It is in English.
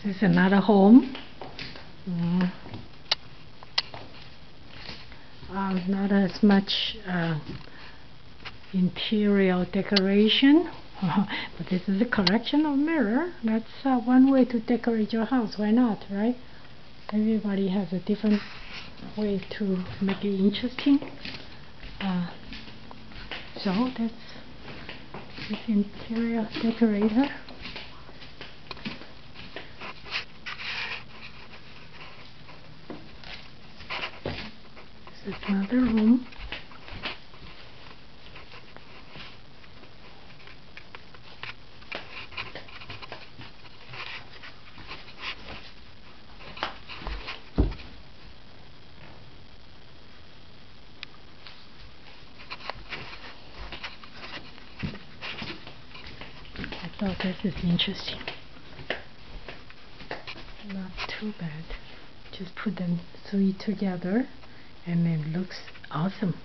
This is another home. Mm. Not as much interior decoration, but this is a collection of mirror. That's one way to decorate your house. Why not, right? Everybody has a different way to make it interesting. So that's this interior decorator. This is another room. I thought this is interesting. Not too bad. Just put them three together and it looks awesome.